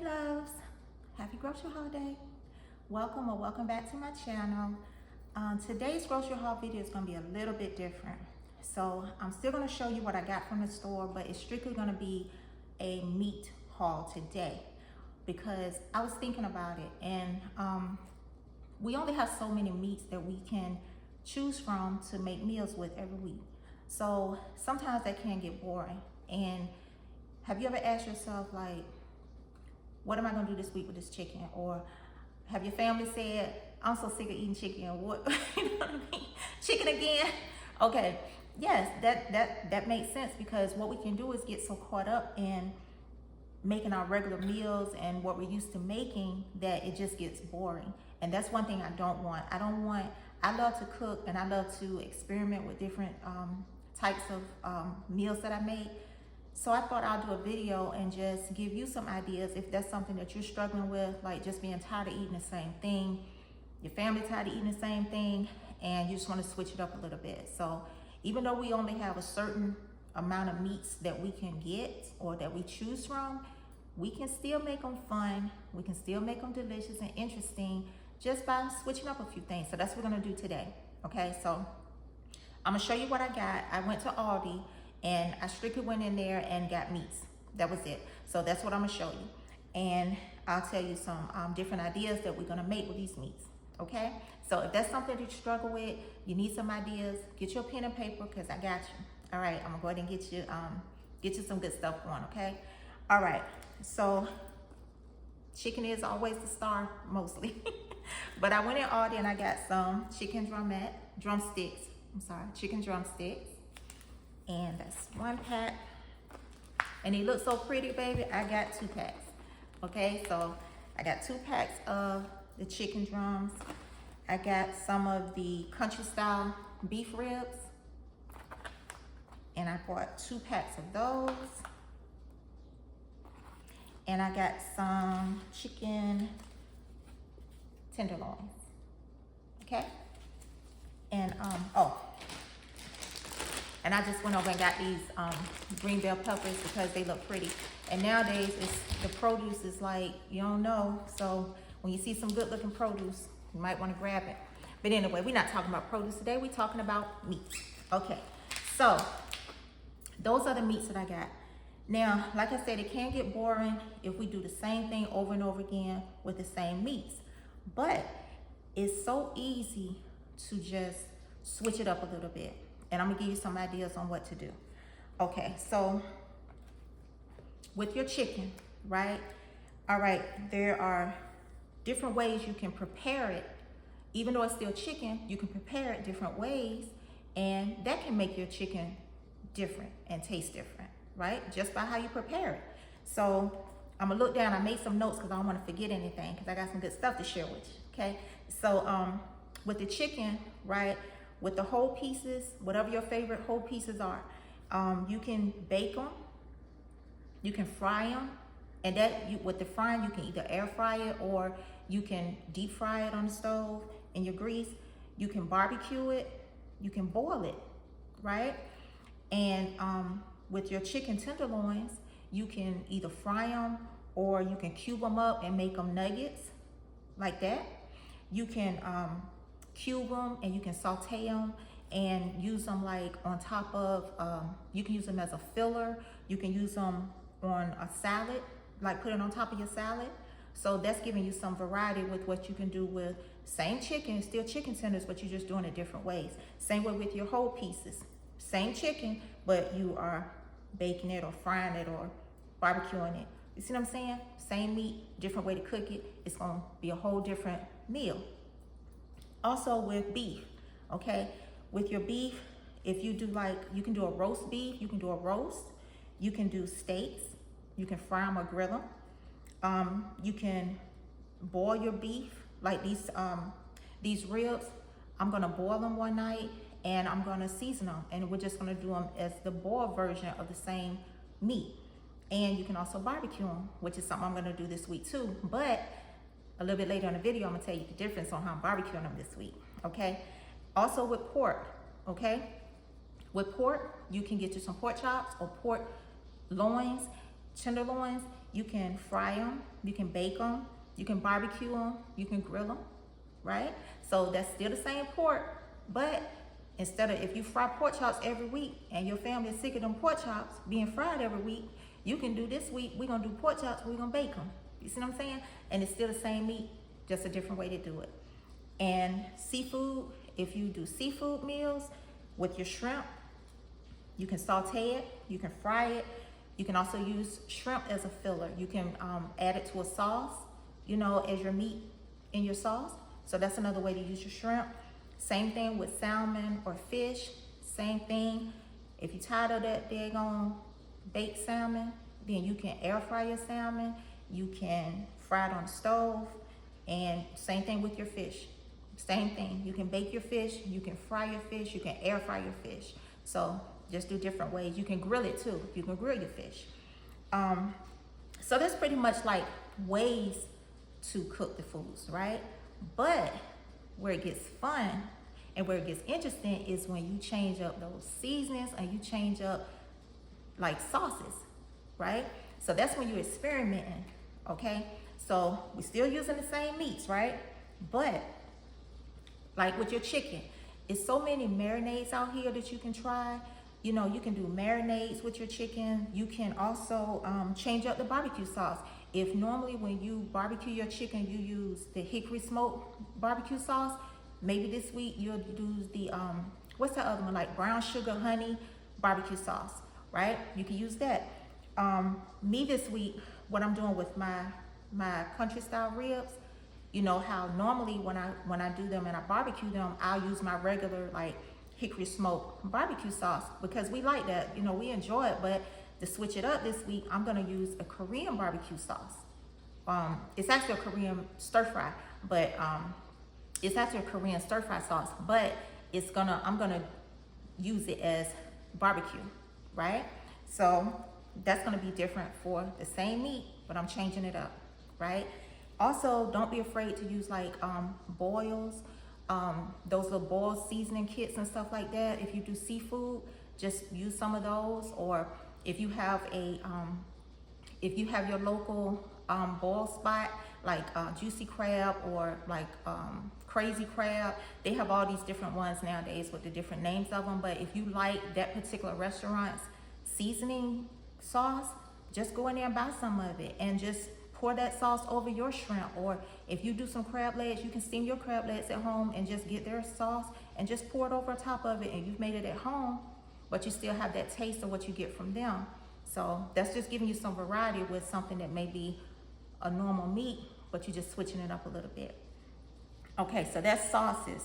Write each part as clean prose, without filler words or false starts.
loves, happy grocery haul day. Welcome or welcome back to my channel. Today's grocery haul video is going to be a little bit different. So I'm still going to show you what I got from the store, but it's strictly going to be a meat haul today because I was thinking about it, and we only have so many meats that we can choose from to make meals with every week. So sometimes that can get boring. And have you ever asked yourself, like, what am I gonna do this week with this chicken? Or have your family said, I'm so sick of eating chicken, what, you know what I mean? Chicken again? Okay, yes, that makes sense, because what we can do is get so caught up in making our regular meals and what we're used to making that it just gets boring. And that's one thing I don't want. I love to cook and I love to experiment with different types of meals that I make. So I thought I'll do a video and just give you some ideas if that's something that you're struggling with, like just being tired of eating the same thing, your family tired of eating the same thing, and you just want to switch it up a little bit. So even though we only have a certain amount of meats that we can get or that we choose from, we can still make them fun, we can still make them delicious and interesting just by switching up a few things. So that's what we're gonna do today, okay? So I'm gonna show you what I got. I went to Aldi and I strictly went in there and got meats. That was it. So that's what I'm gonna show you. And I'll tell you some different ideas that we're gonna make with these meats, okay? So if that's something that you struggle with, you need some ideas, get your pen and paper, because I got you. All right, I'm gonna go ahead and get you some good stuff going, okay? All right, so chicken is always the star, mostly. But I went in Aldi and I got some chicken drumsticks. Chicken drumsticks. And that's one pack. And they look so pretty, baby. I got 2 packs. Okay, so I got 2 packs of the chicken drums. I got some of the country style beef ribs. And I bought 2 packs of those. And I got some chicken tenderloins. Okay? And and I just went over and got these green bell peppers because they look pretty. And nowadays, the produce is like, you don't know. So when you see some good looking produce, you might want to grab it. But anyway, we're not talking about produce today. We're talking about meat. Okay, so those are the meats that I got. Now, like I said, it can get boring if we do the same thing over and over again with the same meats. But it's so easy to just switch it up a little bit. And I'm gonna give you some ideas on what to do. Okay, so with your chicken, right? All right, there are different ways you can prepare it. Even though it's still chicken, you can prepare it different ways, and that can make your chicken different and taste different, right? Just by how you prepare it. So I'm gonna look down. I made some notes because I don't want to forget anything, because I got some good stuff to share with you. Okay, so with the chicken, right? With the whole pieces, whatever your favorite whole pieces are, you can bake them, you can fry them, and with the frying, you can either air fry it or you can deep fry it on the stove in your grease. You can barbecue it, you can boil it, right? And with your chicken tenderloins, you can either fry them or you can cube them up and make them nuggets like that. You can cube them and you can saute them and use them like on top of, you can use them as a filler. You can use them on a salad, like put it on top of your salad. So that's giving you some variety with what you can do with same chicken, still chicken tenders, but you're just doing it different ways. Same way with your whole pieces. Same chicken, but you are baking it or frying it or barbecuing it. You see what I'm saying? Same meat, different way to cook it. It's gonna be a whole different meal. Also with beef, okay? With your beef, if you do you can do a roast beef, you can do a roast, you can do steaks, you can fry them or grill them. You can boil your beef, like these ribs. I'm gonna boil them one night and I'm gonna season them, and we're just gonna do them as the boiled version of the same meat. And you can also barbecue them, which is something I'm gonna do this week too. But a little bit later in the video, I'm gonna tell you the difference on how I'm barbecuing them this week, okay? Also with pork, okay? With pork, you can get you some pork chops or pork loins, tenderloins, You can fry them, you can bake them, you can barbecue them, you can grill them, right? So that's still the same pork, but instead of, if you fry pork chops every week and your family is sick of them pork chops being fried every week, you can do this week, we're gonna do pork chops, we're gonna bake them. You see what I'm saying? And it's still the same meat, just a different way to do it. And seafood, if you do seafood meals with your shrimp, you can saute it, you can fry it. You can also use shrimp as a filler. You can add it to a sauce, you know, as your meat in your sauce. So that's another way to use your shrimp. Same thing with salmon or fish, same thing. If you're tired of that daggone baked salmon, then you can air fry your salmon. You can fry it on the stove, and same thing with your fish. Same thing, you can bake your fish, you can fry your fish, you can air fry your fish. So just do different ways. You can grill it too. You can grill your fish. So that's pretty much like ways to cook the foods, right? But where it gets fun and where it gets interesting is when you change up those seasonings and you change up like sauces, right? So that's when you're experimenting, okay? So we're still using the same meats, right? But like with your chicken, it's so many marinades out here that you can try. You know, you can do marinades with your chicken. You can also change up the barbecue sauce. If normally when you barbecue your chicken, you use the hickory smoke barbecue sauce, maybe this week you'll use the, what's that other one? Like brown sugar honey barbecue sauce, right? You can use that. Me this week, what I'm doing with my country style ribs, you know how normally when I do them and I barbecue them, I'll use my regular like hickory smoke barbecue sauce because we like that, you know, we enjoy it. But to switch it up this week, I'm gonna use a Korean barbecue sauce. It's actually a Korean stir fry, but it's actually a Korean stir fry sauce, but I'm gonna use it as barbecue, right? So that's gonna be different for the same meat, but I'm changing it up, right? Also, don't be afraid to use like boils, those little boil seasoning kits and stuff like that. If you do seafood, just use some of those. Or if you have your local boil spot, like Juicy Crab or like Crazy Crab, they have all these different ones nowadays with the different names of them. But if you like that particular restaurant's seasoning sauce, just go in there and buy some of it and just pour that sauce over your shrimp. Or if you do some crab legs, you can steam your crab legs at home and just get their sauce and just pour it over top of it, and you've made it at home, but you still have that taste of what you get from them. So that's just giving you some variety with something that may be a normal meat, but you're just switching it up a little bit. Okay, so that's sauces.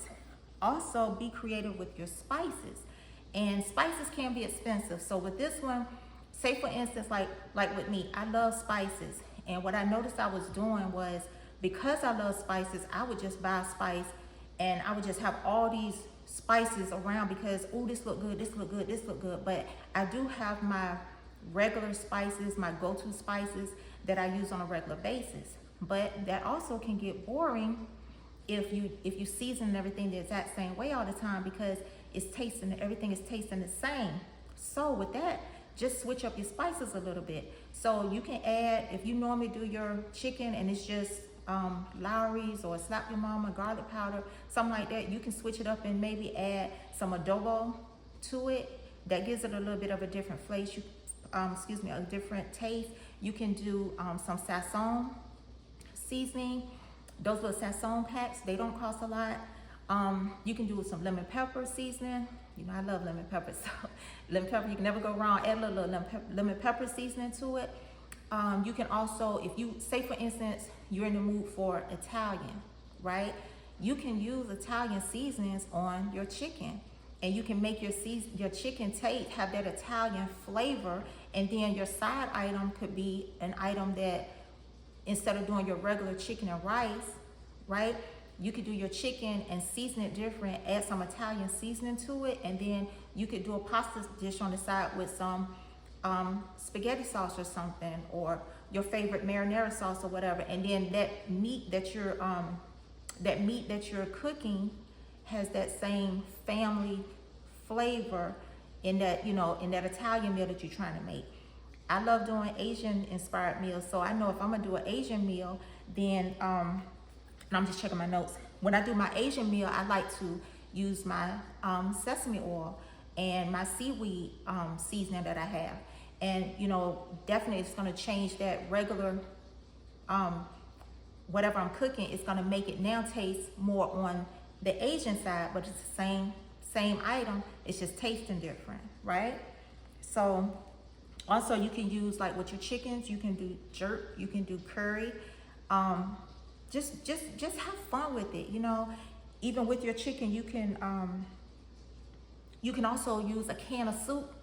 Also, be creative with your spices. And spices can be expensive. So with this one, say for instance, like with me, I love spices. And what I noticed I was doing was, because I love spices, I would just buy a spice and I would just have all these spices around because, oh, this look good, this look good, this look good. But I do have my regular spices, my go-to spices that I use on a regular basis. But that also can get boring if you season everything the exact same way all the time, because everything is tasting the same. So with that, just switch up your spices a little bit. So you can add, if you normally do your chicken and it's just Lowry's or Slap Your Mama garlic powder, something like that, you can switch it up and maybe add some adobo to it. That gives it a little bit of a different flavor, a different taste. You can do some Sazon seasoning. Those little Sazon packs, they don't cost a lot. You can do some lemon pepper seasoning. You know, I love lemon pepper, so lemon pepper, you can never go wrong. Add a little lemon pepper seasoning to it. You can also, if you, say for instance, you're in the mood for Italian, right? You can use Italian seasonings on your chicken, and you can make your chicken have that Italian flavor. And then your side item could be an item that, instead of doing your regular chicken and rice, right? You could do your chicken and season it different, add some Italian seasoning to it, and then you could do a pasta dish on the side with some spaghetti sauce or something, or your favorite marinara sauce or whatever. And then that meat that you're cooking has that same family flavor in that, you know, in that Italian meal that you're trying to make. I love doing Asian inspired meals. So I know if I'm gonna do an Asian meal, then and I'm just checking my notes. When I do my Asian meal, I like to use my sesame oil and my seaweed seasoning that I have. And you know, definitely it's gonna change that regular whatever I'm cooking. It's gonna make it now taste more on the Asian side, but it's the same item. It's just tasting different, right? So also you can use, like with your chickens, you can do jerk, you can do curry. Just have fun with it, you know. Even with your chicken, you can also use a can of soup.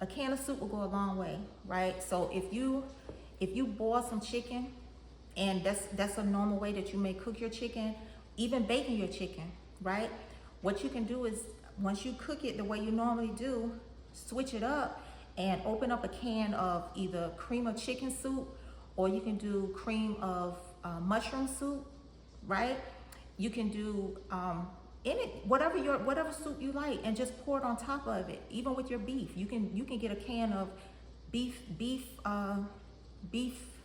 A can of soup will go a long way, right? So if you boil some chicken, and that's a normal way that you may cook your chicken, even baking your chicken, right? What you can do is, once you cook it the way you normally do, switch it up and open up a can of either cream of chicken soup, or you can do cream of mushroom soup, right? You can do whatever soup you like, and just pour it on top of it. Even with your beef, you can get a can of beef.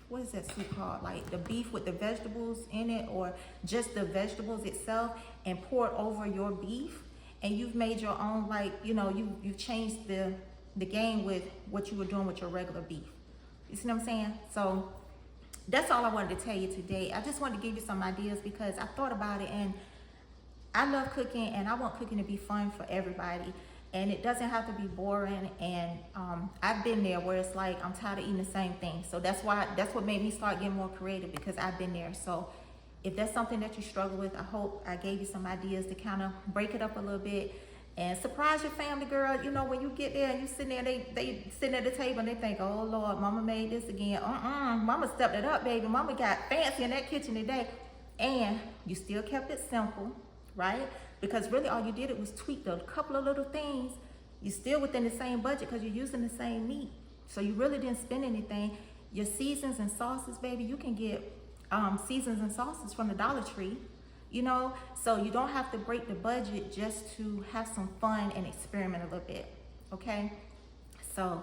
What is that soup called? Like the beef with the vegetables in it, or just the vegetables itself, and pour it over your beef, and you've made your own, like, you know, you've changed the game with what you were doing with your regular beef. You see what I'm saying? So that's all I wanted to tell you today. I just wanted to give you some ideas because I thought about it, and I love cooking, and I want cooking to be fun for everybody. And it doesn't have to be boring. And I've been there where it's like, I'm tired of eating the same thing. So that's what made me start getting more creative, because I've been there. So if that's something that you struggle with, I hope I gave you some ideas to kind of break it up a little bit and surprise your family, girl. You know, when you get there and you sitting there, they sitting at the table and they think, oh Lord, mama made this again. Mama stepped it up, baby. Mama got fancy in that kitchen today. And you still kept it simple, right? Because really all you did it was tweak a couple of little things. You're still within the same budget because you're using the same meat. So you really didn't spend anything. Your seasons and sauces, baby, you can get seasons and sauces from the Dollar Tree, you know? So you don't have to break the budget just to have some fun and experiment a little bit, okay? So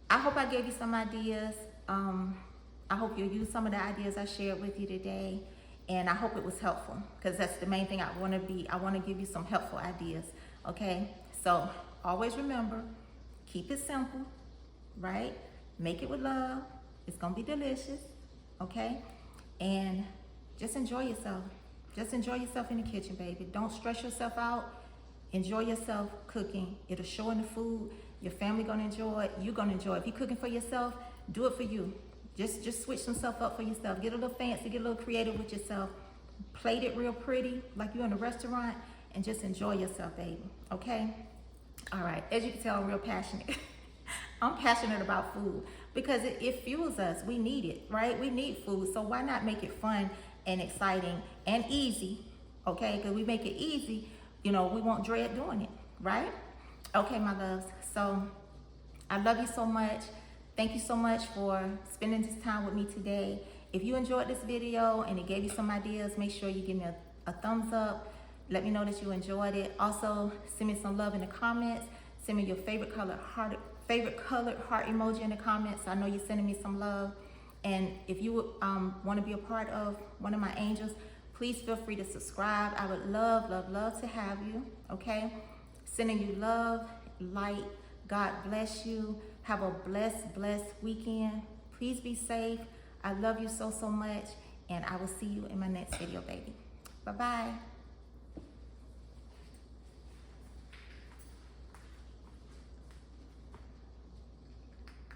I hope I gave you some ideas. I hope you'll use some of the ideas I shared with you today. And I hope it was helpful, because that's the main thing I want to give you some helpful ideas, okay? So always remember, keep it simple, right? Make it with love. It's going to be delicious, okay? And just enjoy yourself. Just enjoy yourself in the kitchen, baby. Don't stress yourself out. Enjoy yourself cooking. It'll show in the food. Your family going to enjoy it. You're going to enjoy it. If you're cooking for yourself, do it for you. Just switch some stuff up for yourself. Get a little fancy, get a little creative with yourself. Plate it real pretty, like you're in a restaurant, and just enjoy yourself, baby, okay? All right, as you can tell, I'm real passionate. I'm passionate about food because it fuels us. We need it, right? We need food, so why not make it fun and exciting and easy, okay? Because we make it easy, you know, we won't dread doing it, right? Okay, my loves, so I love you so much. Thank you so much for spending this time with me today. If you enjoyed this video and it gave you some ideas, make sure you give me a thumbs up. Let me know that you enjoyed it. Also, send me some love in the comments. Send me your favorite colored heart emoji in the comments. I know you're sending me some love. And if you want to be a part of one of my angels, please feel free to subscribe. I would love, love, love to have you, okay? Sending you love, light. God bless you. Have a blessed, blessed weekend. Please be safe. I love you so, so much. And I will see you in my next video, baby. Bye-bye.